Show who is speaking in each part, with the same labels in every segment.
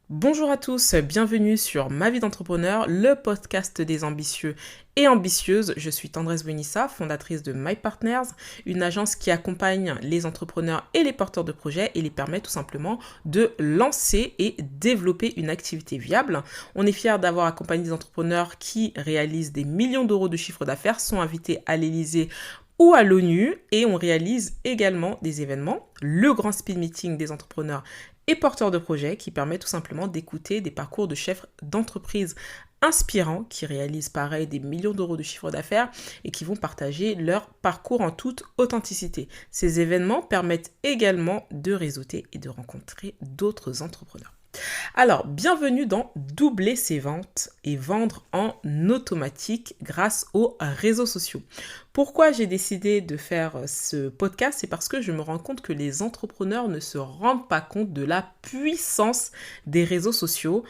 Speaker 1: Bonjour à tous, bienvenue sur Ma vie d'entrepreneur, le podcast des ambitieux et ambitieuses. Je suis Tendresse Benissa, fondatrice de My Partners, une agence qui accompagne les entrepreneurs et les porteurs de projets et les permet tout simplement de lancer et développer une activité viable. On est fiers d'avoir accompagné des entrepreneurs qui réalisent des millions d'euros de chiffre d'affaires, sont invités à l'Élysée ou à l'ONU, et on réalise également des événements, le grand speed meeting des entrepreneurs et porteurs de projets, qui permet tout simplement d'écouter des parcours de chefs d'entreprise inspirants qui réalisent pareil des millions d'euros de chiffre d'affaires et qui vont partager leur parcours en toute authenticité. Ces événements permettent également de réseauter et de rencontrer d'autres entrepreneurs. Alors, bienvenue dans doubler ses ventes et vendre en automatique grâce aux réseaux sociaux. Pourquoi j'ai décidé de faire ce podcast? C'est parce que je me rends compte que les entrepreneurs ne se rendent pas compte de la puissance des réseaux sociaux.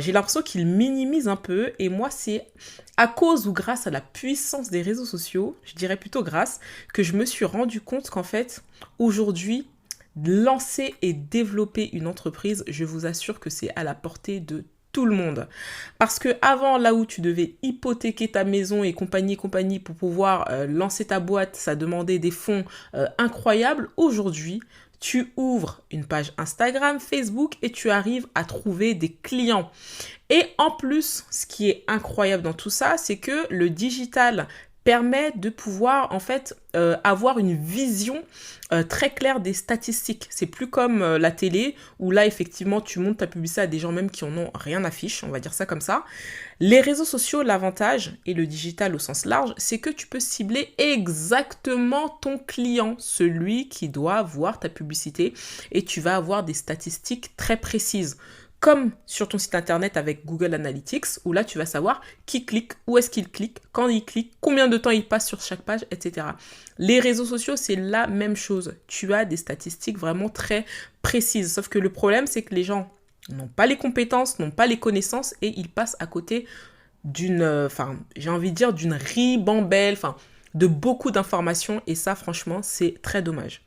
Speaker 1: J'ai l'impression qu'ils minimisent un peu, et moi, c'est à cause ou grâce à la puissance des réseaux sociaux, je dirais plutôt grâce, que je me suis rendu compte qu'en fait, aujourd'hui, lancer et développer une entreprise, je vous assure que c'est à la portée de tout le monde. Parce que avant, là où tu devais hypothéquer ta maison et compagnie pour pouvoir lancer ta boîte, ça demandait des fonds incroyables. Aujourd'hui, tu ouvres une page Instagram, Facebook et tu arrives à trouver des clients. Et en plus, ce qui est incroyable dans tout ça, c'est que le digital permet de pouvoir en fait avoir une vision très claire des statistiques. C'est plus comme la télé où là effectivement tu montes ta publicité à des gens même qui en ont rien à fiche, on va dire ça comme ça. Les réseaux sociaux, l'avantage, et le digital au sens large, c'est que tu peux cibler exactement ton client, celui qui doit voir ta publicité, et tu vas avoir des statistiques très précises. Comme sur ton site internet avec Google Analytics, où là tu vas savoir qui clique, où est-ce qu'il clique, quand il clique, combien de temps il passe sur chaque page, etc. Les réseaux sociaux, c'est la même chose. Tu as des statistiques vraiment très précises. Sauf que le problème, c'est que les gens n'ont pas les compétences, n'ont pas les connaissances, et ils passent à côté d'une ribambelle, de beaucoup d'informations, et ça, franchement, c'est très dommage.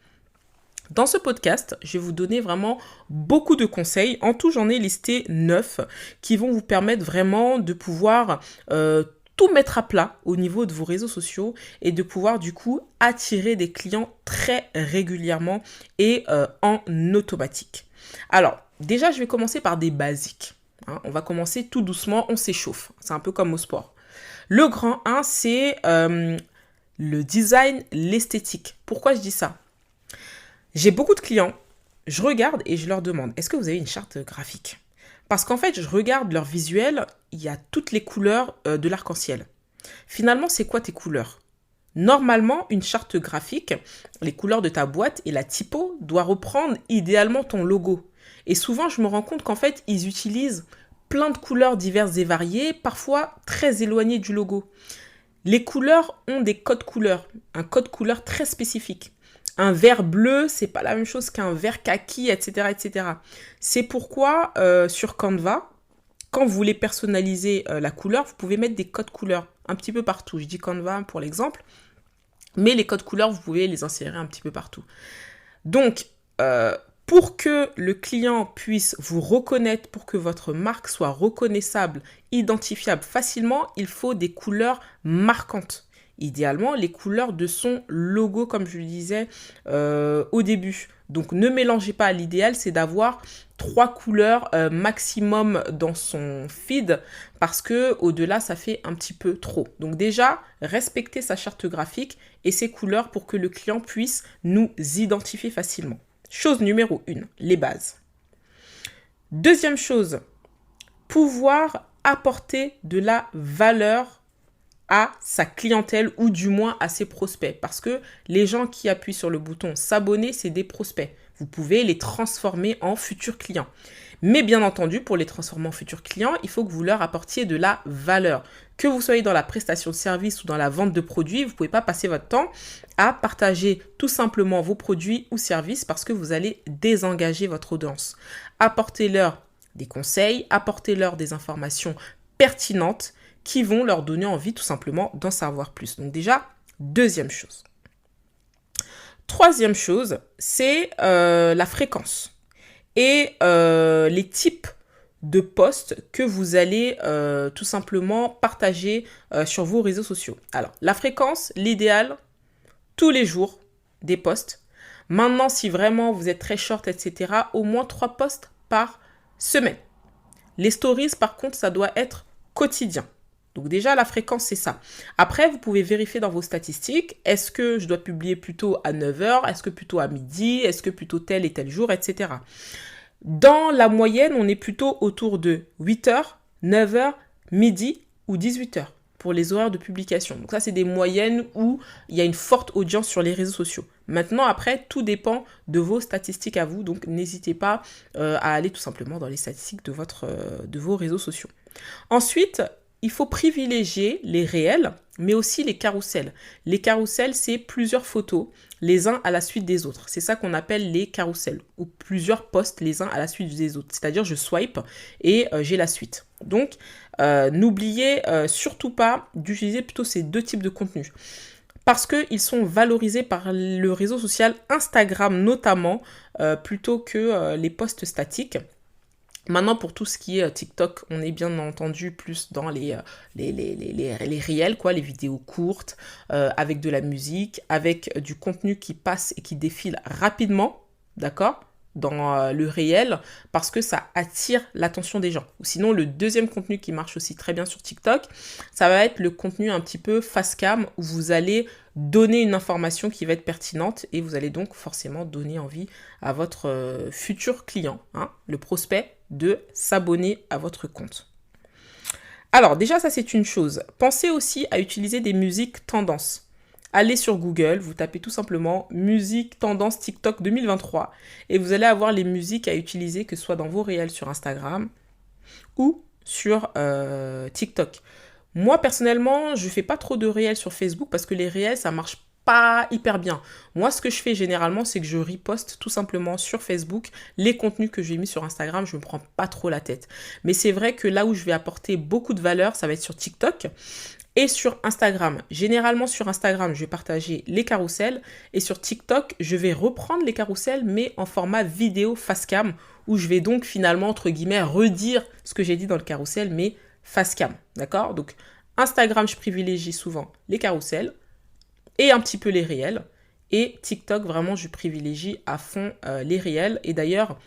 Speaker 1: Dans ce podcast, je vais vous donner vraiment beaucoup de conseils. En tout, j'en ai listé 9 qui vont vous permettre vraiment de pouvoir tout mettre à plat au niveau de vos réseaux sociaux et de pouvoir du coup attirer des clients très régulièrement et en automatique. Alors, déjà, je vais commencer par des basiques. On va commencer tout doucement, on s'échauffe. C'est un peu comme au sport. Le grand 1, c'est le design, l'esthétique. Pourquoi je dis ça ? J'ai beaucoup de clients, je regarde et je leur demande, est-ce que vous avez une charte graphique ? Parce qu'en fait, je regarde leur visuel, il y a toutes les couleurs de l'arc-en-ciel. Finalement, c'est quoi tes couleurs ? Normalement, une charte graphique, les couleurs de ta boîte et la typo doit reprendre idéalement ton logo. Et souvent, je me rends compte qu'en fait, ils utilisent plein de couleurs diverses et variées, parfois très éloignées du logo. Les couleurs ont des codes couleurs, un code couleur très spécifique. Un vert bleu, c'est pas la même chose qu'un vert kaki, etc., etc. C'est pourquoi sur Canva, quand vous voulez personnaliser la couleur, vous pouvez mettre des codes couleurs un petit peu partout. Je dis Canva pour l'exemple, mais les codes couleurs, vous pouvez les insérer un petit peu partout. Donc, pour que le client puisse vous reconnaître, pour que votre marque soit reconnaissable, identifiable facilement, il faut des couleurs marquantes. Idéalement, les couleurs de son logo, comme je le disais au début. Donc, ne mélangez pas. L'idéal, c'est d'avoir 3 couleurs maximum dans son feed parce que au-delà, ça fait un petit peu trop. Donc déjà, respectez sa charte graphique et ses couleurs pour que le client puisse nous identifier facilement. Chose numéro 1, les bases. Deuxième chose, pouvoir apporter de la valeur à sa clientèle ou du moins à ses prospects. Parce que les gens qui appuient sur le bouton s'abonner, c'est des prospects. Vous pouvez les transformer en futurs clients. Mais bien entendu, pour les transformer en futurs clients, il faut que vous leur apportiez de la valeur. Que vous soyez dans la prestation de service ou dans la vente de produits, vous ne pouvez pas passer votre temps à partager tout simplement vos produits ou services parce que vous allez désengager votre audience. Apportez-leur des conseils, apportez-leur des informations pertinentes qui vont leur donner envie tout simplement d'en savoir plus. Donc déjà, Deuxième chose. Troisième chose, c'est la fréquence et les types de posts que vous allez tout simplement partager sur vos réseaux sociaux. Alors, la fréquence, l'idéal, tous les jours, des posts. Maintenant, si vraiment vous êtes très short, etc., au moins 3 posts par semaine. Les stories, par contre, ça doit être quotidien. Donc déjà, la fréquence, c'est ça. Après, vous pouvez vérifier dans vos statistiques, est-ce que je dois publier plutôt à 9 heures, est-ce que plutôt à midi, est-ce que plutôt tel et tel jour, etc. Dans la moyenne, on est plutôt autour de 8 heures, 9 heures, midi ou 18 heures pour les horaires de publication. Donc ça, c'est des moyennes où il y a une forte audience sur les réseaux sociaux. Maintenant, après, tout dépend de vos statistiques à vous. Donc, n'hésitez pas à aller tout simplement dans les statistiques de vos réseaux sociaux. Ensuite, il faut privilégier les réels, mais aussi les carousels. Les carousels, c'est plusieurs photos, les uns à la suite des autres. C'est ça qu'on appelle les carousels, ou plusieurs posts les uns à la suite des autres. C'est-à-dire, je swipe et j'ai la suite. Donc, n'oubliez surtout pas d'utiliser plutôt ces deux types de contenus. Parce qu'ils sont valorisés par le réseau social Instagram notamment, plutôt que les posts statiques. Maintenant, pour tout ce qui est TikTok, on est bien entendu plus dans les réels, quoi, les vidéos courtes, avec de la musique, avec du contenu qui passe et qui défile rapidement, d'accord, dans le réel, parce que ça attire l'attention des gens. Ou sinon, le deuxième contenu qui marche aussi très bien sur TikTok, ça va être le contenu un petit peu face cam, où vous allez donner une information qui va être pertinente et vous allez donc forcément donner envie à votre futur client, hein, le prospect, de s'abonner à votre compte. Alors déjà, ça c'est une chose. Pensez aussi à utiliser des musiques tendances. Allez sur Google, vous tapez tout simplement musique tendance TikTok 2023 et vous allez avoir les musiques à utiliser, que ce soit dans vos réels sur Instagram ou sur TikTok. Moi personnellement, je fais pas trop de réels sur Facebook parce que les réels, ça marche pas hyper bien. Moi, ce que je fais généralement, c'est que je reposte tout simplement sur Facebook les contenus que j'ai mis sur Instagram. Je me prends pas trop la tête. Mais c'est vrai que là où je vais apporter beaucoup de valeur, ça va être sur TikTok et sur Instagram. Généralement, sur Instagram, je vais partager les carousels et sur TikTok, je vais reprendre les carousels mais en format vidéo face cam où je vais donc finalement, entre guillemets, redire ce que j'ai dit dans le carrousel mais face cam. D'accord? Donc, Instagram, je privilégie souvent les carousels et un petit peu les réels. Et TikTok, vraiment, je privilégie à fond les réels. Et d'ailleurs,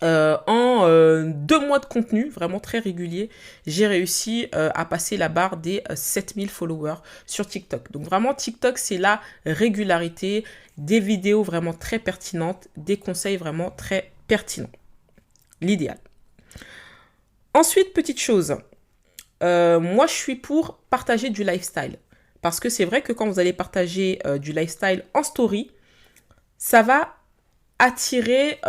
Speaker 1: en 2 mois de contenu, vraiment très régulier, j'ai réussi à passer la barre des 7000 followers sur TikTok. Donc vraiment, TikTok, c'est la régularité, des vidéos vraiment très pertinentes, des conseils vraiment très pertinents. L'idéal. Ensuite, petite chose, moi, je suis pour partager du lifestyle. Parce que c'est vrai que quand vous allez partager du lifestyle en story, ça va attirer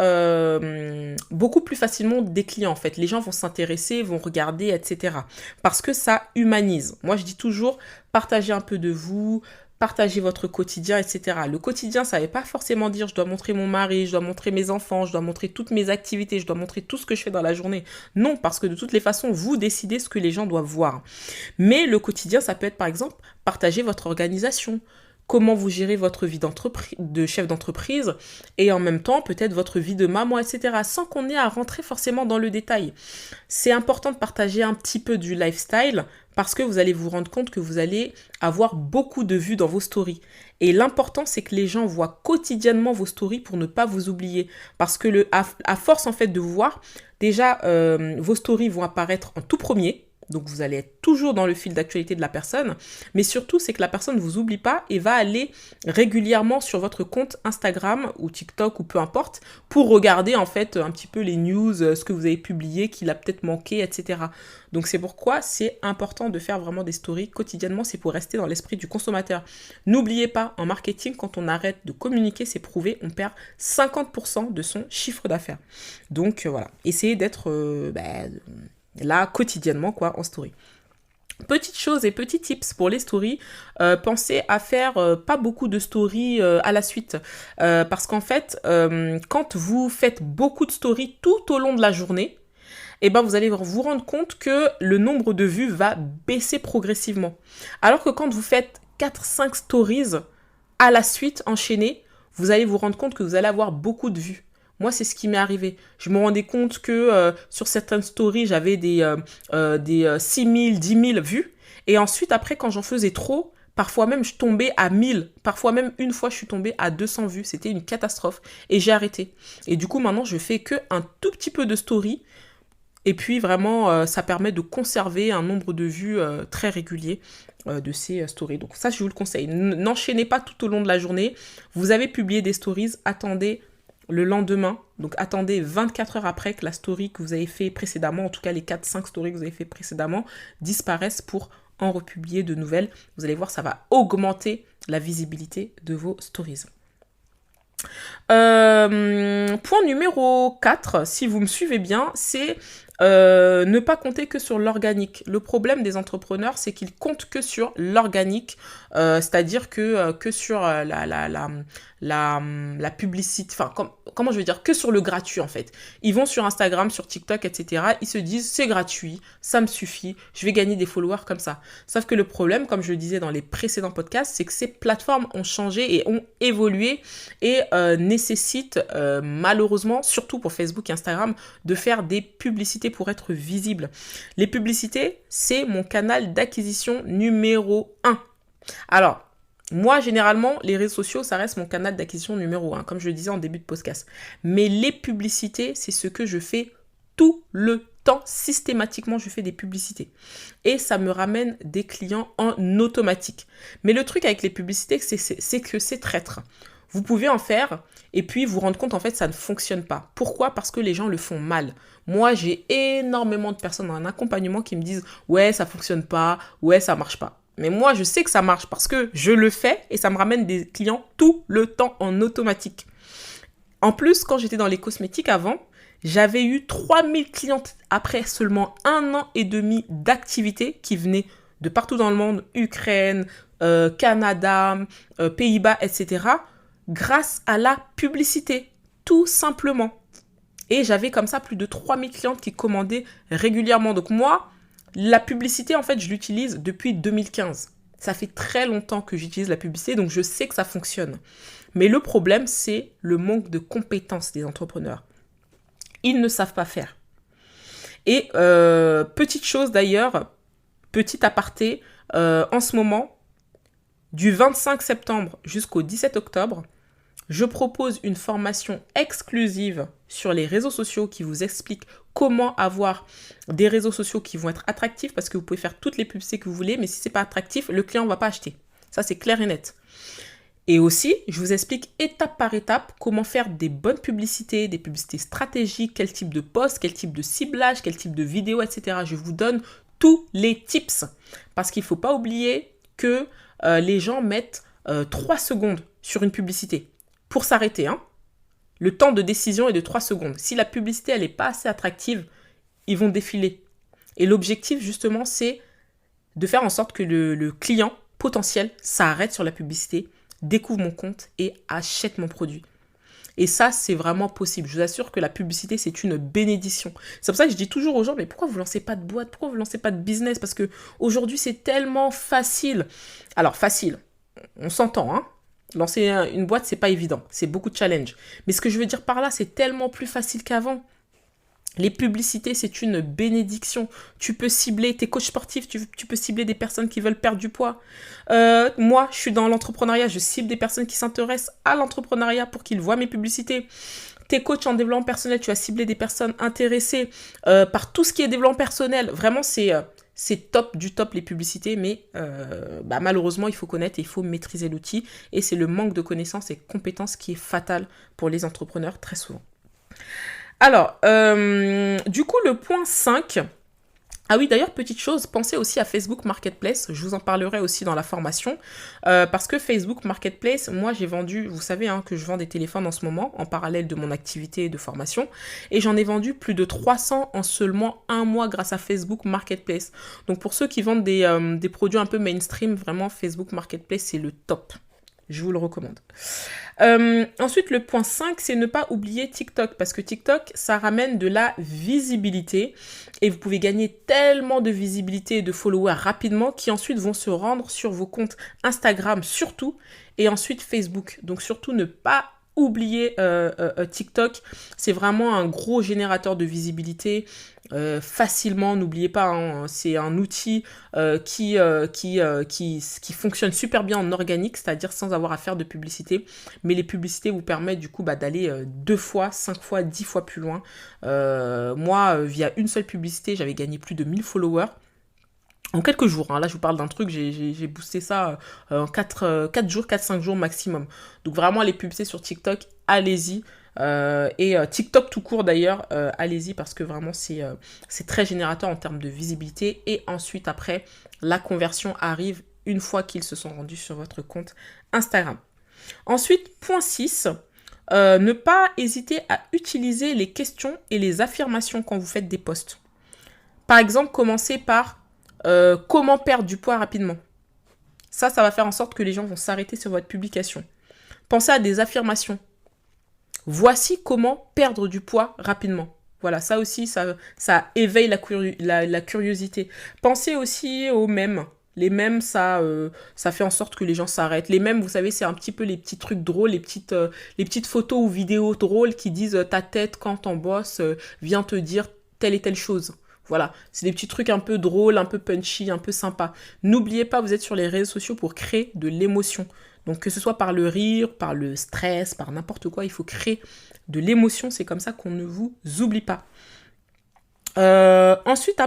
Speaker 1: beaucoup plus facilement des clients en fait. Les gens vont s'intéresser, vont regarder, etc. Parce que ça humanise. Moi, je dis toujours, partagez un peu de vous, partagez votre quotidien, etc. Le quotidien, ça ne veut pas forcément dire je dois montrer mon mari, je dois montrer mes enfants, je dois montrer toutes mes activités, je dois montrer tout ce que je fais dans la journée. Non, parce que de toutes les façons, vous décidez ce que les gens doivent voir. Mais le quotidien, ça peut être par exemple partager votre organisation, comment vous gérez votre vie de chef d'entreprise et en même temps peut-être votre vie de maman, etc. sans qu'on ait à rentrer forcément dans le détail. C'est important de partager un petit peu du lifestyle parce que vous allez vous rendre compte que vous allez avoir beaucoup de vues dans vos stories. Et l'important, c'est que les gens voient quotidiennement vos stories pour ne pas vous oublier. Parce que à force en fait de vous voir, déjà vos stories vont apparaître en tout premier. Donc, vous allez être toujours dans le fil d'actualité de la personne. Mais surtout, c'est que la personne ne vous oublie pas et va aller régulièrement sur votre compte Instagram ou TikTok ou peu importe pour regarder en fait un petit peu les news, ce que vous avez publié, qu'il a peut-être manqué, etc. Donc, c'est pourquoi c'est important de faire vraiment des stories quotidiennement. C'est pour rester dans l'esprit du consommateur. N'oubliez pas, en marketing, quand on arrête de communiquer, c'est prouvé, on perd 50% de son chiffre d'affaires. Donc, voilà. Essayez d'être... là, quotidiennement, quoi, en story. Petite chose et petit tips pour les stories, pensez à faire pas beaucoup de stories à la suite. Parce qu'en fait, quand vous faites beaucoup de stories tout au long de la journée, eh ben vous allez vous rendre compte que le nombre de vues va baisser progressivement. Alors que quand vous faites 4-5 stories à la suite, enchaînées, vous allez vous rendre compte que vous allez avoir beaucoup de vues. Moi, c'est ce qui m'est arrivé. Je me rendais compte que sur certaines stories, j'avais des 6 000, 10 000 vues. Et ensuite, après, quand j'en faisais trop, parfois même, je tombais à 1000. Parfois même, une fois, je suis tombée à 200 vues. C'était une catastrophe. Et j'ai arrêté. Et du coup, maintenant, je fais que un tout petit peu de story. Et puis, vraiment, ça permet de conserver un nombre de vues très régulier de ces stories. Donc ça, je vous le conseille. N'enchaînez pas tout au long de la journée. Vous avez publié des stories. Attendez le lendemain, donc attendez 24 heures après que la story que vous avez fait précédemment, en tout cas les 4-5 stories que vous avez fait précédemment, disparaissent pour en republier de nouvelles. Vous allez voir, ça va augmenter la visibilité de vos stories. Point numéro 4, si vous me suivez bien, c'est ne pas compter que sur l'organique. Le problème des entrepreneurs, c'est qu'ils comptent que sur l'organique, c'est-à-dire que sur la publicité, enfin, comment je veux dire, que sur le gratuit en fait. Ils vont sur Instagram, sur TikTok, etc. Ils se disent, c'est gratuit, ça me suffit, je vais gagner des followers comme ça. Sauf que le problème, comme je le disais dans les précédents podcasts, c'est que ces plateformes ont changé et ont évolué et nécessitent malheureusement, surtout pour Facebook et Instagram, de faire des publicités pour être visibles. Les publicités, c'est mon canal d'acquisition numéro 1. Alors, moi, généralement, les réseaux sociaux, ça reste mon canal d'acquisition numéro 1, comme je le disais en début de podcast. Mais les publicités, c'est ce que je fais tout le temps. Systématiquement, je fais des publicités. Et ça me ramène des clients en automatique. Mais le truc avec les publicités, c'est que c'est traître. Vous pouvez en faire et puis vous rendre compte, en fait, ça ne fonctionne pas. Pourquoi ? Parce que les gens le font mal. Moi, j'ai énormément de personnes en accompagnement qui me disent « Ouais, ça fonctionne pas. Ouais, ça marche pas. » Mais moi, je sais que ça marche parce que je le fais et ça me ramène des clients tout le temps en automatique. En plus, quand j'étais dans les cosmétiques avant, j'avais eu 3000 clientes après seulement 1 an et demi d'activité qui venaient de partout dans le monde, Ukraine, Canada, Pays-Bas, etc., grâce à la publicité, tout simplement. Et j'avais comme ça plus de 3000 clientes qui commandaient régulièrement. Donc moi, la publicité, en fait, je l'utilise depuis 2015. Ça fait très longtemps que j'utilise la publicité, donc je sais que ça fonctionne. Mais le problème, c'est le manque de compétences des entrepreneurs. Ils ne savent pas faire. Et petite chose d'ailleurs, petit aparté, en ce moment, du 25 septembre jusqu'au 17 octobre, je propose une formation exclusive sur les réseaux sociaux qui vous explique comment avoir des réseaux sociaux qui vont être attractifs parce que vous pouvez faire toutes les publicités que vous voulez, mais si ce n'est pas attractif, le client ne va pas acheter. Ça, c'est clair et net. Et aussi, je vous explique étape par étape comment faire des bonnes publicités, des publicités stratégiques, quel type de post, quel type de ciblage, quel type de vidéo, etc. Je vous donne tous les tips parce qu'il ne faut pas oublier que les gens mettent 3 secondes sur une publicité pour s'arrêter. Le temps de décision est de 3 secondes. Si la publicité elle n'est pas assez attractive, ils vont défiler. Et l'objectif justement, c'est de faire en sorte que le client potentiel s'arrête sur la publicité, découvre mon compte et achète mon produit. Et ça, c'est vraiment possible. Je vous assure que la publicité, c'est une bénédiction. C'est pour ça que je dis toujours aux gens, mais pourquoi vous ne lancez pas de boîte ? Pourquoi vous ne lancez pas de business ? Parce qu'aujourd'hui, c'est tellement facile. Alors, facile, on s'entend, hein ? Lancer une boîte, c'est pas évident. C'est beaucoup de challenge. Mais ce que je veux dire par là, c'est tellement plus facile qu'avant. Les publicités, c'est une bénédiction. Tu peux cibler tes coachs sportifs, tu peux cibler des personnes qui veulent perdre du poids. Moi, je suis dans l'entrepreneuriat, je cible des personnes qui s'intéressent à l'entrepreneuriat pour qu'ils voient mes publicités. Tes coachs en développement personnel, tu vas cibler des personnes intéressées par tout ce qui est développement personnel. Vraiment, c'est top du top les publicités, mais malheureusement, il faut connaître et il faut maîtriser l'outil. Et c'est le manque de connaissances et de compétences qui est fatal pour les entrepreneurs très souvent. Alors, du coup, le point 5... Ah oui, d'ailleurs, petite chose, pensez aussi à Facebook Marketplace. Je vous en parlerai aussi dans la formation. Parce que Facebook Marketplace, moi, j'ai vendu... Vous savez que je vends des téléphones en ce moment, en parallèle de mon activité de formation. Et j'en ai vendu plus de 300 en seulement 1 mois grâce à Facebook Marketplace. Donc, pour ceux qui vendent des produits un peu mainstream, vraiment, Facebook Marketplace, c'est le top. Je vous le recommande. Ensuite, le point 5, c'est ne pas oublier TikTok, parce que TikTok, ça ramène de la visibilité et vous pouvez gagner tellement de visibilité et de followers rapidement qui ensuite vont se rendre sur vos comptes Instagram surtout et ensuite Facebook. Donc surtout ne pas oublier TikTok, c'est vraiment un gros générateur de visibilité. Facilement, n'oubliez pas, hein, c'est un outil qui fonctionne super bien en organique, c'est-à-dire sans avoir à faire de publicité, mais les publicités vous permettent du coup d'aller 2 fois, 5 fois, 10 fois plus loin. Moi, via une seule publicité, j'avais gagné plus de 1000 followers en quelques jours, hein. Là je vous parle d'un truc, j'ai boosté ça en 4 jours, 4-5 jours maximum. Donc vraiment les publicités sur TikTok, allez-y. Et TikTok tout court d'ailleurs, allez-y parce que vraiment c'est très générateur en termes de visibilité. Et ensuite après, la conversion arrive une fois qu'ils se sont rendus sur votre compte Instagram. Ensuite, point 6, ne pas hésiter à utiliser les questions et les affirmations quand vous faites des posts. Par exemple, commencez par comment perdre du poids rapidement. Ça va faire en sorte que les gens vont s'arrêter sur votre publication. Pensez à des affirmations. Voici comment perdre du poids rapidement. Voilà, ça aussi, ça éveille la curiosité. Pensez aussi aux mèmes. Les mèmes, ça fait en sorte que les gens s'arrêtent. Les mèmes, vous savez, c'est un petit peu les petits trucs drôles, les petites photos ou vidéos drôles qui disent ta tête quand ton boss vient te dire telle et telle chose. Voilà, c'est des petits trucs un peu drôles, un peu punchy, un peu sympa. N'oubliez pas, vous êtes sur les réseaux sociaux pour créer de l'émotion. Donc que ce soit par le rire, par le stress, par n'importe quoi, il faut créer de l'émotion. C'est comme ça qu'on ne vous oublie pas. Ensuite,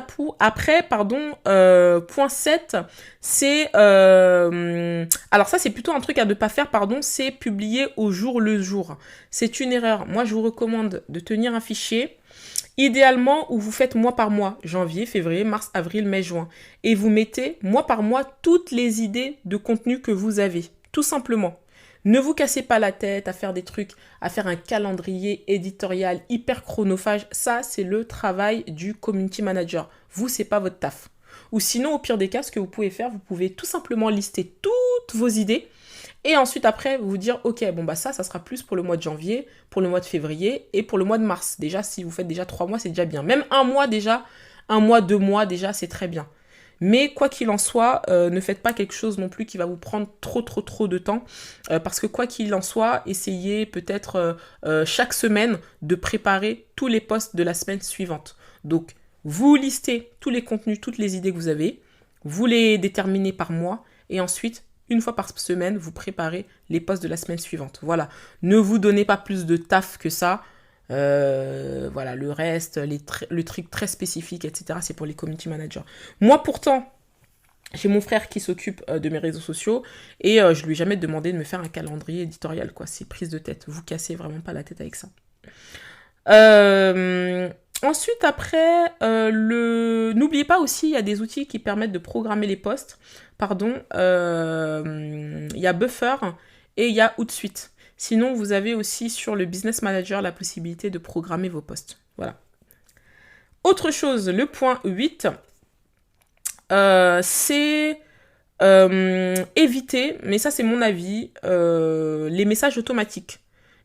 Speaker 1: point 7, c'est... alors ça, c'est plutôt un truc à ne pas faire, c'est publier au jour le jour. C'est une erreur. Moi, je vous recommande de tenir un fichier. Idéalement, où vous faites mois par mois, janvier, février, mars, avril, mai, juin. Et vous mettez mois par mois toutes les idées de contenu que vous avez. Tout simplement. Ne vous cassez pas la tête à faire des trucs, à faire un calendrier éditorial hyper chronophage. Ça, c'est le travail du community manager. Vous, c'est pas votre taf. Ou sinon, au pire des cas, ce que vous pouvez faire, vous pouvez tout simplement lister toutes vos idées. Et ensuite, après, vous dire, ok, bon, bah ça sera plus pour le mois de janvier, pour le mois de février et pour le mois de mars. Déjà, si vous faites déjà 3 mois, c'est déjà bien. Même 1 mois déjà, 1 mois, 2 mois déjà, c'est très bien. Mais quoi qu'il en soit, ne faites pas quelque chose non plus qui va vous prendre trop de temps. Parce que quoi qu'il en soit, essayez peut-être chaque semaine de préparer tous les posts de la semaine suivante. Donc, vous listez tous les contenus, toutes les idées que vous avez. Vous les déterminez par mois. Et ensuite, une fois par semaine, vous préparez les posts de la semaine suivante. Voilà. Ne vous donnez pas plus de taf que ça. Voilà, le reste, le truc très spécifique, etc., c'est pour les community managers. Moi, pourtant, j'ai mon frère qui s'occupe de mes réseaux sociaux et je lui ai jamais demandé de me faire un calendrier éditorial, quoi. C'est prise de tête. Vous cassez vraiment pas la tête avec ça. Ensuite, après, n'oubliez pas aussi, il y a des outils qui permettent de programmer les posts. Il y a Buffer et il y a Hootsuite. Sinon, vous avez aussi sur le Business Manager la possibilité de programmer vos posts. Voilà. Autre chose, le point 8, c'est éviter, mais ça c'est mon avis, les messages automatiques.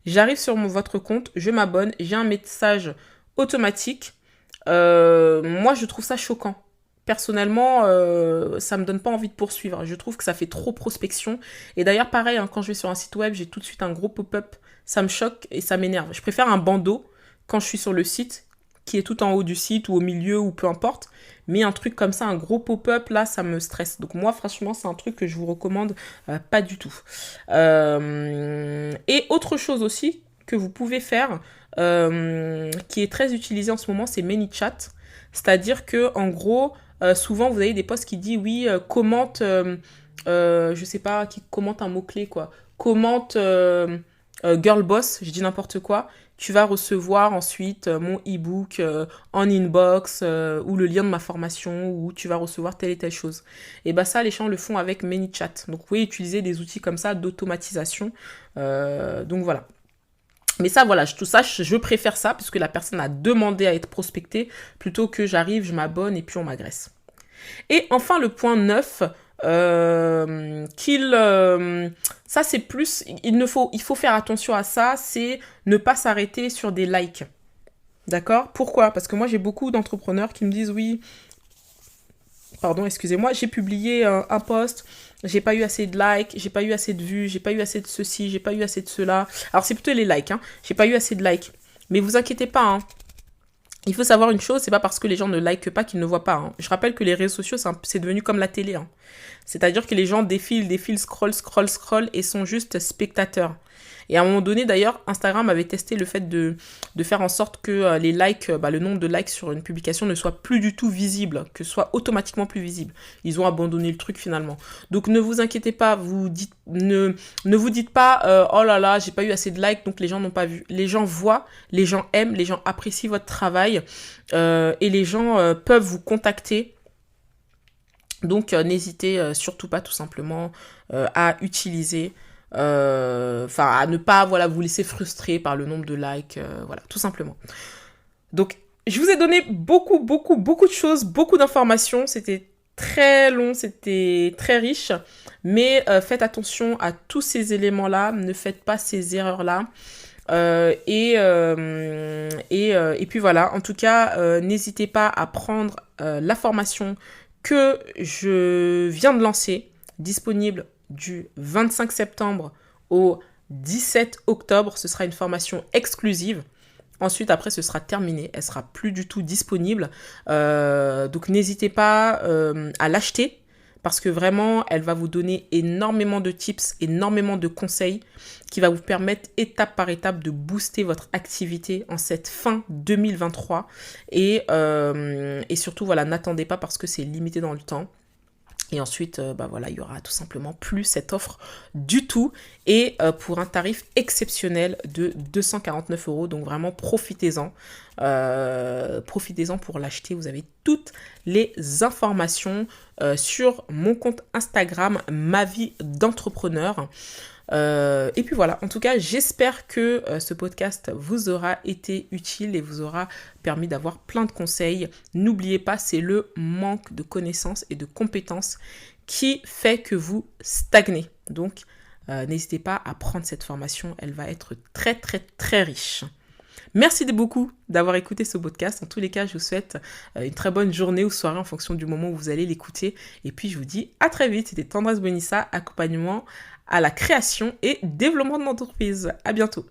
Speaker 1: J'arrive sur votre compte, je m'abonne, j'ai un message automatique. Moi, je trouve ça choquant. Personnellement, ça me donne pas envie de poursuivre. Je trouve que ça fait trop prospection. Et d'ailleurs, pareil, hein, quand je vais sur un site web, j'ai tout de suite un gros pop-up. Ça me choque et ça m'énerve. Je préfère un bandeau quand je suis sur le site, qui est tout en haut du site ou au milieu ou peu importe. Mais un truc comme ça, un gros pop-up, là, ça me stresse. Donc moi, franchement, c'est un truc que je vous recommande pas du tout. Et autre chose aussi que vous pouvez faire, qui est très utilisé en ce moment, c'est ManyChat. C'est-à-dire que en gros, souvent vous avez des posts qui disent oui, commente, je sais pas, qui commente un mot-clé quoi. Commente Girl Boss, je dis n'importe quoi. Tu vas recevoir ensuite mon e-book en inbox ou le lien de ma formation ou tu vas recevoir telle et telle chose. Et bah ça, les gens le font avec ManyChat. Donc vous pouvez utiliser des outils comme ça d'automatisation. Donc voilà. Mais ça, voilà, tout ça, je préfère ça puisque la personne a demandé à être prospectée plutôt que j'arrive, je m'abonne et puis on m'agresse. Et enfin, le point 9, Ça c'est plus, il faut faire attention à ça, c'est ne pas s'arrêter sur des likes. D'accord? Pourquoi? Parce que moi j'ai beaucoup d'entrepreneurs qui me disent oui, pardon, excusez-moi, j'ai publié un post, j'ai pas eu assez de likes, j'ai pas eu assez de vues, j'ai pas eu assez de ceci, j'ai pas eu assez de cela. Alors c'est plutôt les likes, hein. J'ai pas eu assez de likes. Mais vous inquiétez pas, hein. Il faut savoir une chose, c'est pas parce que les gens ne likent pas qu'ils ne voient pas, hein. Je rappelle que les réseaux sociaux, c'est devenu comme la télé, hein. C'est-à-dire que les gens défilent, scroll et sont juste spectateurs. Et à un moment donné, d'ailleurs, Instagram avait testé le fait de faire en sorte que les likes, le nombre de likes sur une publication ne soit plus du tout visible, que ce soit automatiquement plus visible. Ils ont abandonné le truc finalement. Donc ne vous inquiétez pas, ne vous dites pas oh là là, j'ai pas eu assez de likes, donc les gens n'ont pas vu. Les gens voient, les gens aiment, les gens apprécient votre travail et les gens peuvent vous contacter. Donc n'hésitez surtout pas tout simplement à utiliser, à ne pas vous laisser frustrer par le nombre de likes, voilà, tout simplement. Donc je vous ai donné beaucoup de choses, beaucoup d'informations, c'était très long, c'était très riche, mais faites attention à tous ces éléments-là, ne faites pas ces erreurs-là. Et puis voilà, en tout cas, n'hésitez pas à prendre la formation que je viens de lancer, disponible du 25 septembre au 17 octobre. Ce sera une formation exclusive. Ensuite, après, ce sera terminé. Elle sera plus du tout disponible. Donc, n'hésitez pas à l'acheter parce que vraiment, elle va vous donner énormément de tips, énormément de conseils qui va vous permettre étape par étape de booster votre activité en cette fin 2023. Et surtout, voilà, n'attendez pas parce que c'est limité dans le temps. Et ensuite, il y aura tout simplement plus cette offre du tout et pour un tarif exceptionnel de 249 €. Donc vraiment, profitez-en. Profitez-en pour l'acheter. Vous avez toutes les informations sur mon compte Instagram, ma vie d'entrepreneur. Et puis voilà, en tout cas, j'espère que ce podcast vous aura été utile et vous aura permis d'avoir plein de conseils. N'oubliez pas, c'est le manque de connaissances et de compétences qui fait que vous stagnez. Donc, n'hésitez pas à prendre cette formation, elle va être très très très riche. Merci beaucoup d'avoir écouté ce podcast. En tous les cas, je vous souhaite une très bonne journée ou soirée en fonction du moment où vous allez l'écouter. Et puis, je vous dis à très vite. C'était Tendresse Bonissa, accompagnement à la création et développement de l'entreprise. À bientôt.